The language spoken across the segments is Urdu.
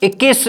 21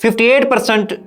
58%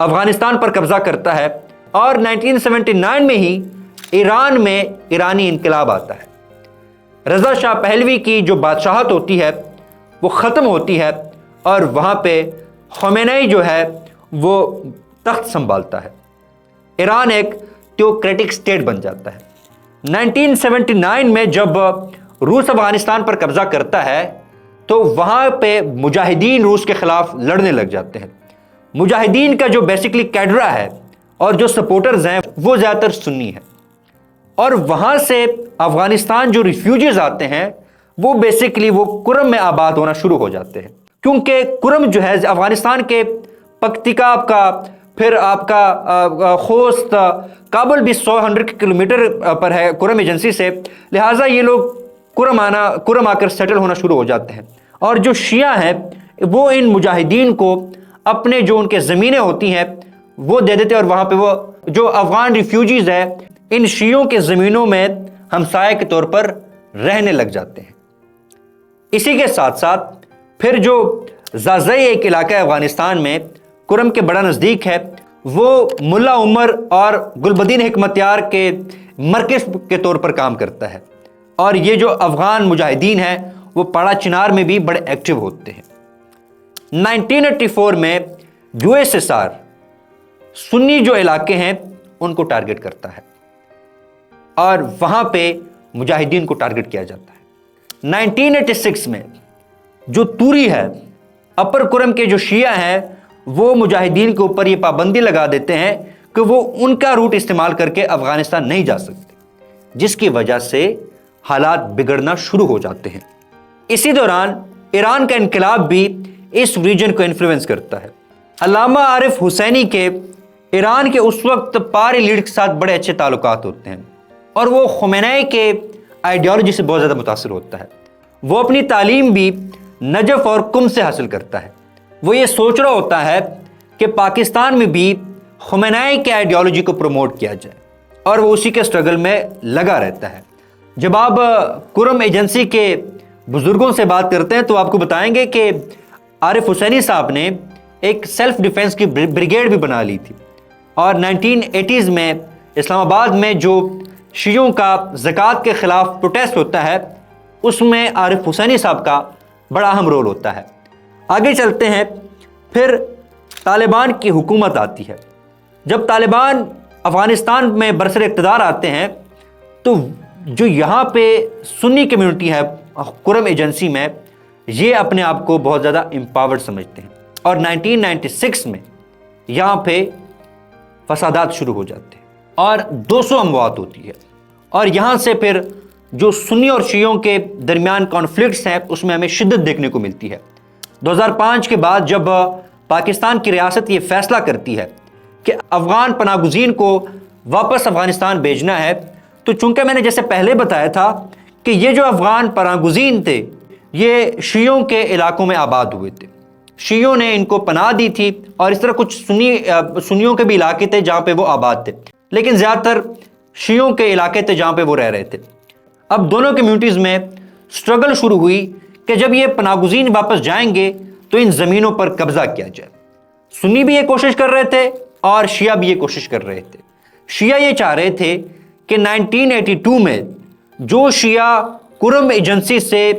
افغانستان پر قبضہ کرتا ہے اور 1979 میں ہی ایران میں ایرانی انقلاب آتا ہے۔ رضا شاہ پہلوی کی جو بادشاہت ہوتی ہے وہ ختم ہوتی ہے اور وہاں پہ خمینئی جو ہے وہ تخت سنبھالتا ہے۔ ایران ایک تھیوکریٹک سٹیٹ بن جاتا ہے۔ 1979 میں جب روس افغانستان پر قبضہ کرتا ہے تو وہاں پہ مجاہدین روس کے خلاف لڑنے لگ جاتے ہیں۔ مجاہدین کا جو بیسیکلی کیڈرا ہے اور جو سپورٹرز ہیں وہ زیادہ تر سنی ہیں، اور وہاں سے افغانستان جو ریفیوجیز آتے ہیں وہ بیسیکلی وہ کرم میں آباد ہونا شروع ہو جاتے ہیں، کیونکہ کرم جو ہے افغانستان کے پکتیکا کا، پھر آپ کا خوست، کابل بھی 100 کلومیٹر پر ہے کرم ایجنسی سے، لہٰذا یہ لوگ کرم آ کر سیٹل ہونا شروع ہو جاتے ہیں، اور جو شیعہ ہیں وہ ان مجاہدین کو اپنے جو ان کے زمینیں ہوتی ہیں وہ دے دیتے، اور وہاں پہ وہ جو افغان ریفیوجیز ہیں ان شیعوں کے زمینوں میں ہمسائے کے طور پر رہنے لگ جاتے ہیں۔ اسی کے ساتھ ساتھ پھر جو زازئی ایک علاقہ افغانستان میں کرم کے بڑا نزدیک ہے، وہ ملا عمر اور گلبدین حکمتیار کے مرکز کے طور پر کام کرتا ہے، اور یہ جو افغان مجاہدین ہیں وہ پاڑا چنار میں بھی بڑے ایکٹیو ہوتے ہیں۔ 1984 میں USSR سنی جو علاقے ہیں ان کو ٹارگٹ کرتا ہے اور وہاں پہ مجاہدین کو ٹارگٹ کیا جاتا ہے۔ 1986 میں جو توری ہے، اپر کرم کے جو شیعہ ہیں وہ مجاہدین کے اوپر یہ پابندی لگا دیتے ہیں کہ وہ ان کا روٹ استعمال کر کے افغانستان نہیں جا سکتے، جس کی وجہ سے حالات بگڑنا شروع ہو جاتے ہیں۔ اسی دوران ایران کا انقلاب بھی اس ریجن کو انفلوئنس کرتا ہے۔ علامہ عارف حسینی کے ایران کے اس وقت پارے لیڈر کے ساتھ بڑے اچھے تعلقات ہوتے ہیں، اور وہ خمینئی کے آئیڈیالوجی سے بہت زیادہ متاثر ہوتا ہے۔ وہ اپنی تعلیم بھی نجف اور قم سے حاصل کرتا ہے۔ وہ یہ سوچ رہا ہوتا ہے کہ پاکستان میں بھی خمینئی کے آئیڈیالوجی کو پروموٹ کیا جائے، اور وہ اسی کے سٹرگل میں لگا رہتا ہے۔ جب آپ کرم ایجنسی کے بزرگوں سے بات کرتے ہیں تو آپ کو بتائیں گے کہ عارف حسینی صاحب نے ایک سیلف ڈیفنس کی بریگیڈ بھی بنا لی تھی، اور 1980s میں اسلام آباد میں جو شیعوں کا زکوٰۃ کے خلاف پروٹیسٹ ہوتا ہے اس میں عارف حسینی صاحب کا بڑا اہم رول ہوتا ہے۔ آگے چلتے ہیں، پھر طالبان کی حکومت آتی ہے۔ جب طالبان افغانستان میں برسر اقتدار آتے ہیں تو جو یہاں پہ سنی کمیونٹی ہے کرم ایجنسی میں، یہ اپنے آپ کو بہت زیادہ امپاورڈ سمجھتے ہیں، اور 1996 میں یہاں پہ فسادات شروع ہو جاتے ہیں اور 200 اموات ہوتی ہے، اور یہاں سے پھر جو سنی اور شیعوں کے درمیان کانفلکٹس ہیں اس میں ہمیں شدت دیکھنے کو ملتی ہے۔ 2005 کے بعد جب پاکستان کی ریاست یہ فیصلہ کرتی ہے کہ افغان پناہ گزین کو واپس افغانستان بھیجنا ہے، تو چونکہ میں نے جیسے پہلے بتایا تھا کہ یہ جو افغان پناہ گزین تھے یہ شیعوں کے علاقوں میں آباد ہوئے تھے، شیعوں نے ان کو پناہ دی تھی، اور اس طرح کچھ سنیوں کے بھی علاقے تھے جہاں پہ وہ آباد تھے، لیکن زیادہ تر شیعوں کے علاقے تھے جہاں پہ وہ رہ رہے تھے۔ اب دونوں کمیونٹیز میں سٹرگل شروع ہوئی کہ جب یہ پناہ گزین واپس جائیں گے تو ان زمینوں پر قبضہ کیا جائے۔ سنی بھی یہ کوشش کر رہے تھے اور شیعہ بھی یہ کوشش کر رہے تھے۔ شیعہ یہ چاہ رہے تھے کہ 1982 میں جو شیعہ کرم ایجنسی سے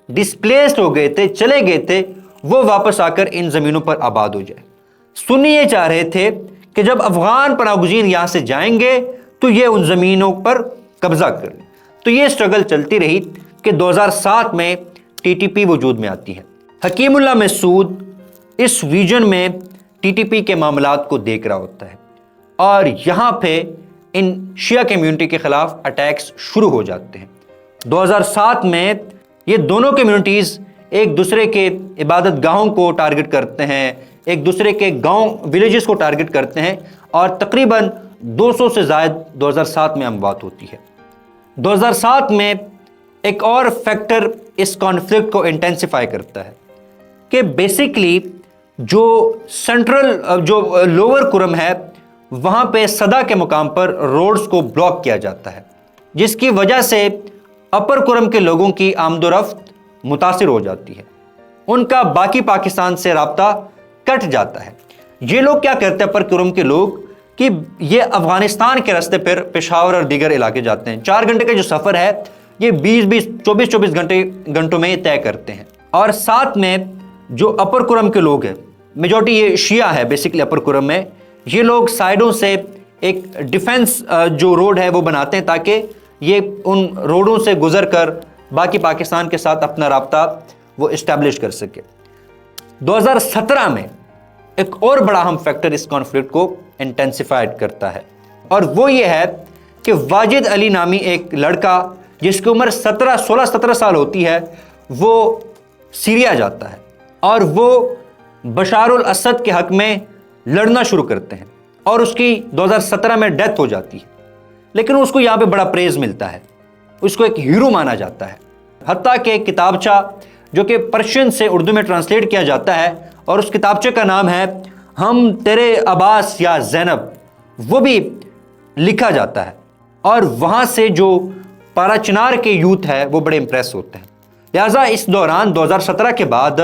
ڈسپلیسڈ ہو گئے تھے، چلے گئے تھے، وہ واپس آ کر ان زمینوں پر آباد ہو جائے۔ سنی یہ چاہ رہے تھے کہ جب افغان پناہ گزین یہاں سے جائیں گے تو یہ ان زمینوں پر قبضہ کر لیں۔ تو یہ سٹرگل چلتی رہی کہ 2007 میں TTP وجود میں آتی ہے۔ حکیم اللہ محسود اس ریجن میں TTP کے معاملات کو دیکھ رہا ہوتا ہے، اور یہاں پہ ان شیعہ کمیونٹی کے خلاف اٹیکس شروع ہو جاتے ہیں۔ 2007 میں یہ دونوں کمیونٹیز ایک دوسرے کے عبادت گاہوں کو ٹارگٹ کرتے ہیں، ایک دوسرے کے گاؤں ولیجز کو ٹارگٹ کرتے ہیں، اور تقریباً 200 سے زائد 2007 میں اموات ہوتی ہے۔ 2007 میں ایک اور فیکٹر اس کانفلکٹ کو انٹینسیفائی کرتا ہے کہ بیسیکلی جو سینٹرل جو لوور کرم ہے وہاں پہ صدا کے مقام پر روڈز کو بلاک کیا جاتا ہے، جس کی وجہ سے اپر کرم کے لوگوں کی آمد و رفت متاثر ہو جاتی ہے، ان کا باقی پاکستان سے رابطہ کٹ جاتا ہے۔ یہ لوگ کیا کرتے ہیں اپر کرم کے لوگ کہ یہ افغانستان کے راستے پھر پشاور اور دیگر علاقے جاتے ہیں. 4 گھنٹے کا جو سفر ہے یہ 24 گھنٹوں میں طے کرتے ہیں. اور ساتھ میں جو اپر کرم کے لوگ ہیں, میجورٹی یہ شیعہ ہے بیسکلی اپر کرم میں, یہ لوگ سائیڈوں سے ایک ڈیفنس جو روڈ ہے وہ بناتے ہیں تاکہ یہ ان روڈوں سے گزر کر باقی پاکستان کے ساتھ اپنا رابطہ وہ اسٹیبلش کر سکے. 2017 میں ایک اور بڑا اہم فیکٹر اس کانفلکٹ کو انٹینسیفائڈ کرتا ہے, اور وہ یہ ہے کہ واجد علی نامی ایک لڑکا جس کی عمر 16-17 سال ہوتی ہے, وہ سیریا جاتا ہے اور وہ بشار الاسد کے حق میں لڑنا شروع کرتے ہیں, اور اس کی 2017 میں ڈیتھ ہو جاتی ہے. لیکن اس کو یہاں پہ بڑا پریز ملتا ہے, اس کو ایک ہیرو مانا جاتا ہے. حتیٰ کہ کتابچہ جو کہ پرشین سے اردو میں ٹرانسلیٹ کیا جاتا ہے, اور اس کتابچے کا نام ہے ہم تیرے عباس یا زینب, وہ بھی لکھا جاتا ہے. اور وہاں سے جو پارا چنار کے یوتھ ہے وہ بڑے امپریس ہوتے ہیں. لہٰذا اس دوران 2017 کے بعد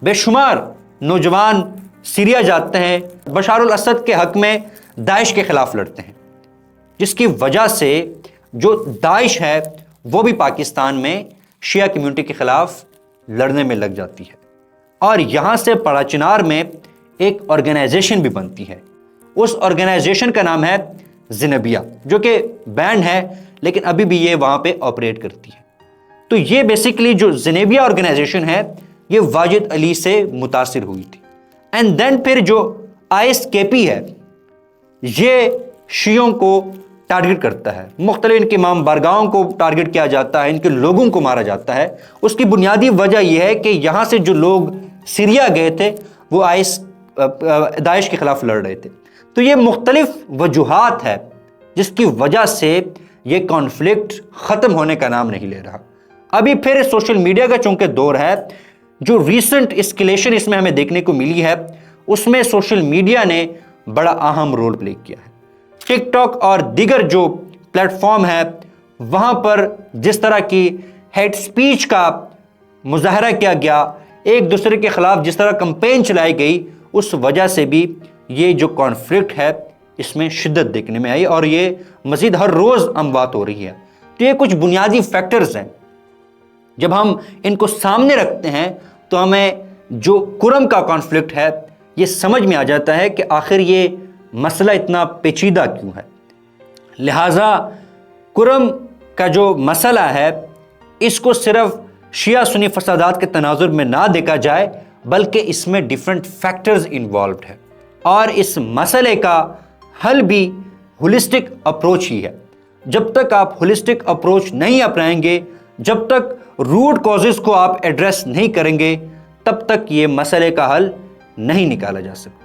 بے شمار نوجوان سیریا جاتے ہیں, بشار الاسد کے حق میں داعش کے خلاف لڑتے ہیں, جس کی وجہ سے جو داعش ہے وہ بھی پاکستان میں شیعہ کمیونٹی کے خلاف لڑنے میں لگ جاتی ہے. اور یہاں سے پڑا چنار میں ایک آرگنائزیشن بھی بنتی ہے. اس آرگنائزیشن کا نام ہے زینبیہ, جو کہ بینڈ ہے لیکن ابھی بھی یہ وہاں پہ آپریٹ کرتی ہے. تو یہ بیسیکلی جو زینبیہ آرگنائزیشن ہے یہ واجد علی سے متاثر ہوئی تھی. اینڈ دین پھر جو ISKP ہے یہ شیعوں کو ٹارگٹ کرتا ہے, مختلف ان کے امام بارگاہوں کو ٹارگٹ کیا جاتا ہے, ان کے لوگوں کو مارا جاتا ہے. اس کی بنیادی وجہ یہ ہے کہ یہاں سے جو لوگ سیریا گئے تھے وہ داعش کے خلاف لڑ رہے تھے. تو یہ مختلف وجوہات ہے جس کی وجہ سے یہ کانفلکٹ ختم ہونے کا نام نہیں لے رہا. ابھی پھر سوشل میڈیا کا چونکہ دور ہے, جو ریسنٹ اسکیلیشن اس میں ہمیں دیکھنے کو ملی ہے اس میں سوشل میڈیا نے بڑا اہم رول پلے کیا ہے. ٹک ٹاک اور دیگر جو پلیٹ فارم ہے وہاں پر جس طرح کی ہیٹ سپیچ کا مظاہرہ کیا گیا, ایک دوسرے کے خلاف جس طرح کمپین چلائی گئی, اس وجہ سے بھی یہ جو کانفلکٹ ہے اس میں شدت دیکھنے میں آئی, اور یہ مزید ہر روز اموات ہو رہی ہے. تو یہ کچھ بنیادی فیکٹرز ہیں, جب ہم ان کو سامنے رکھتے ہیں تو ہمیں جو کرم کا کانفلکٹ ہے یہ سمجھ میں آ جاتا ہے کہ آخر یہ مسئلہ اتنا پیچیدہ کیوں ہے. لہٰذا کرم کا جو مسئلہ ہے اس کو صرف شیعہ سنی فسادات کے تناظر میں نہ دیکھا جائے, بلکہ اس میں ڈیفرنٹ فیکٹرز انوالوڈ ہے, اور اس مسئلے کا حل بھی ہولسٹک اپروچ ہی ہے. جب تک آپ ہولسٹک اپروچ نہیں اپنائیں گے, جب تک روٹ کازز کو آپ ایڈریس نہیں کریں گے, تب تک یہ مسئلے کا حل نہیں نکالا جا سکتا.